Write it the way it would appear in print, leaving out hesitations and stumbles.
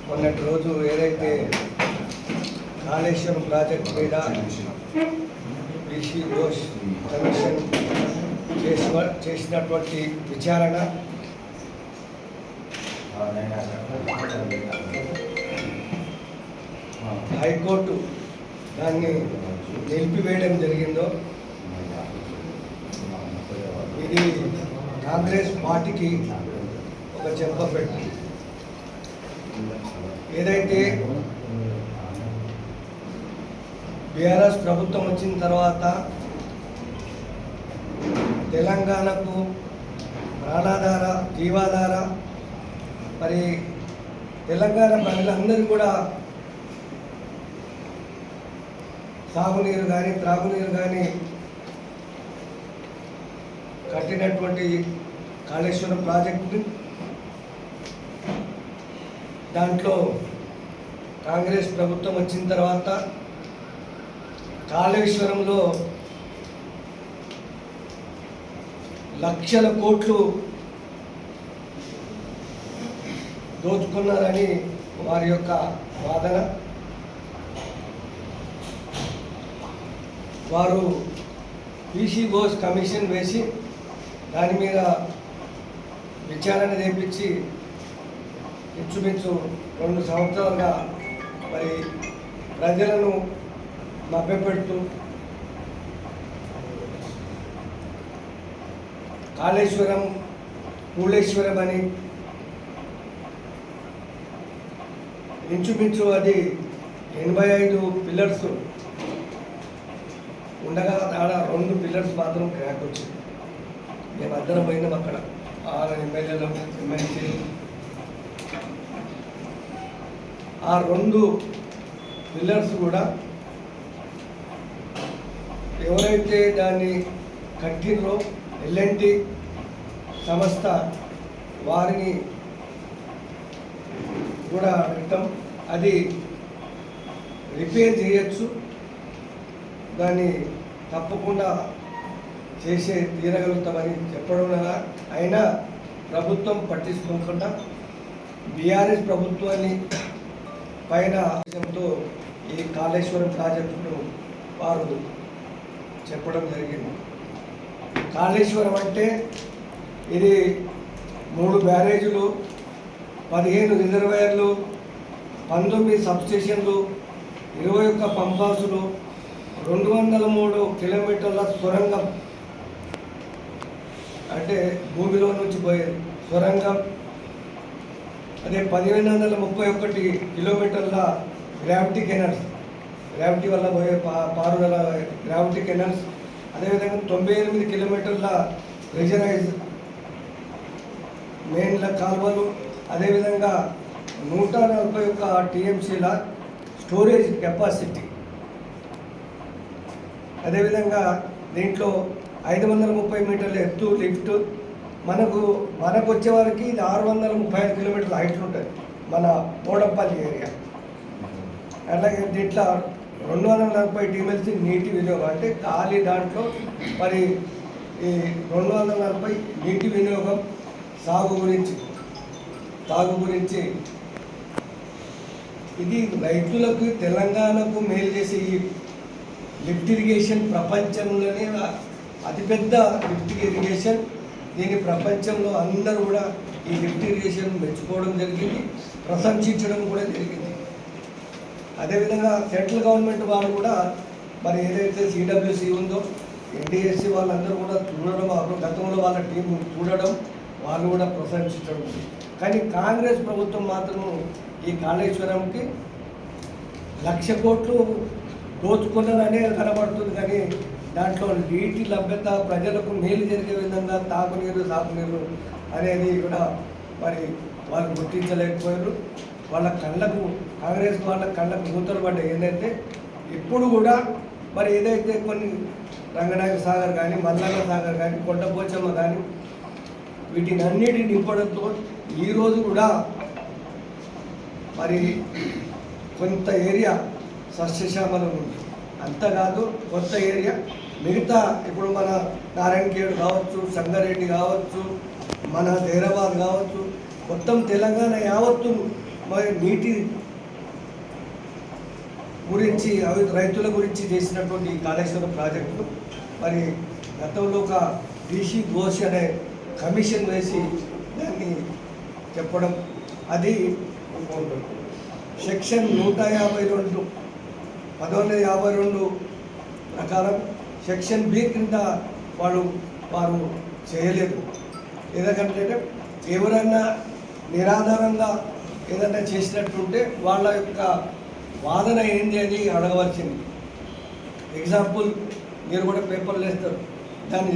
మొన్నటి రోజు ఏదైతే కాళేశ్వరం ప్రాజెక్ట్ మీద బీసీ ఘోష్ కమిషన్ చేసినటువంటి విచారణ హైకోర్టు దాన్ని నిలిపివేయడం జరిగిందో ఇది కాంగ్రెస్ పార్టీకి ఒక చెప్పబెట్టి ఏదైతే బీఆర్ఎస్ ప్రభుత్వం వచ్చిన తర్వాత తెలంగాణకు ప్రాణాధార జీవాధార మరి తెలంగాణ ప్రజలందరూ కూడా సాగునీరు కానీ త్రాగునీరు కానీ కట్టినటువంటి కాళేశ్వరం ప్రాజెక్టు దాంట్లో కాంగ్రెస్ ప్రభుత్వం వచ్చిన తర్వాత కాళేశ్వరంలో లక్షల కోట్లు దోచుకున్నారని వారి యొక్క వాదన. వారు బీసీ ఘోష్ కమిషన్ వేసి దాని మీద విచారణ చేపించి ఇంచుమించు 2 సంవత్సరాలుగా మరి ప్రజలను మభ్యపెడుతూ కాళేశ్వరం కూళేశ్వరం అని ఇంచుమించు అది 85 పిల్లర్స్ ఉండగా ఆడ 2 పిల్లర్స్ మాత్రం క్రాక్ వచ్చింది. మేమందరం పోయినాం అక్కడ 6 ఎమ్మెల్యేలు ఎమ్మెల్సీలు. ఆ 2 పిల్లర్స్ కూడా ఎవరైతే దాన్ని కట్టినో ఎల్ఎన్టీ సంస్థ వారిని కూడా అడగటం, అది రిపేర్ చేయొచ్చు, దాన్ని తప్పకుండా చేసే తీరగలుగుతామని చెప్పడం అయినా ప్రభుత్వం పట్టించుకోకుండా బీఆర్ఎస్ ప్రభుత్వాన్ని పైన ఈ కాళేశ్వరం ప్రాజెక్టును వారు చెప్పడం జరిగింది. కాళేశ్వరం అంటే ఇది 3 బ్యారేజీలు, 15 రిజర్వాయర్లు, 19 సబ్స్టేషన్లు, 21 పంప్ హౌసులు, 203 కిలోమీటర్ల సొరంగం అంటే భూమిలో నుంచి పోయేది సొరంగం, అదే 1531 కిలోమీటర్ల గ్రావిటీ కెనాల్స్, గ్రావిటీ వల్ల పోయే పారుదల గ్రావిటీ కెనాల్స్, అదేవిధంగా 98 కిలోమీటర్ల ప్రెషరైజ్ మెయిన్ల కాలువలు, అదేవిధంగా 141 టీఎంసీల స్టోరేజ్ కెపాసిటీ, అదేవిధంగా దీంట్లో 530 మీటర్ల ఎత్తు లిఫ్ట్. మనకు వచ్చే వరకు ఇది 635 కిలోమీటర్ల హైట్లు ఉంటుంది మన బోడపల్లి ఏరియా. అలాగే దీంట్లో 240 టీఎంసీ నీటి వినియోగం అంటే ఖాళీ దాంట్లో మరి ఈ 240 నీటి వినియోగం సాగు గురించి తాగు గురించి ఇది రైతులకు తెలంగాణకు మేలు చేసే ఈ లిఫ్ట్ ఇరిగేషన్ ప్రపంచంలోనే అతిపెద్ద లిఫ్ట్ ఇరిగేషన్. దీని ప్రపంచంలో అందరూ కూడా ఈ లిఫ్ట్ ఇరిగేషన్ మెచ్చుకోవడం జరిగింది, ప్రశంసించడం కూడా జరిగింది. అదేవిధంగా సెంట్రల్ గవర్నమెంట్ వాళ్ళు కూడా మరి ఏదైతే సిడబ్ల్యూసి ఉందో ఎన్టీఎస్సీ వాళ్ళందరూ కూడా చూడడం, గతంలో వాళ్ళ టీం చూడడం, వాళ్ళు కూడా ప్రశంసించడం. కానీ కాంగ్రెస్ ప్రభుత్వం మాత్రం ఈ కాళేశ్వరంకి 1,00,000 కోట్లు దోచుకున్నారనే కనబడుతుంది. కానీ దాంట్లో నీటి లభ్యత ప్రజలకు మేలు జరిగే విధంగా తాగునీరు సాగునీరు అనేది కూడా మరి వాళ్ళు గుర్తించలేకపోయారు. వాళ్ళ కళ్ళకు కాంగ్రెస్ వాళ్ళ కళ్ళకు మూతలు పడ్డాయి. ఏంటంటే ఇప్పుడు కూడా మరి ఏదైతే కొన్ని రంగనాయక సాగర్ కానీ, మల్లన్న సాగర్ కానీ, కొండపోచమ్మ కానీ వీటిని అన్నిటిని నింపడంతో ఈరోజు కూడా మరి కొంత ఏరియా సస్యశ్యామలం ఉంది. అంతకాదు కొత్త ఏరియా మిగతా ఇప్పుడు మన నారాయణఖేడ్ కావచ్చు, సంగారెడ్డి కావచ్చు, మన హైదరాబాద్ కావచ్చు, మొత్తం తెలంగాణ యావత్తు మరి నీటి గురించి రైతుల గురించి చేసినటువంటి ఈ కాళేశ్వరం ప్రాజెక్టు మరి గతంలో ఒక డీసీ ఘోష్ అనే కమిషన్ వేసి దాన్ని చెప్పడం, అది సెక్షన్ 152 1952 ప్రకారం సెక్షన్ బి కింద వారు చేయలేదు. ఎందుకంటే ఎవరైనా నిరాధారంగా ఏదైనా చేసినట్టుంటే వాళ్ళ యొక్క వాదన ఏంటి అని అడగవలసింది. ఎగ్జాంపుల్ మీరు కూడా పేపర్లు వేస్తారు, దాన్ని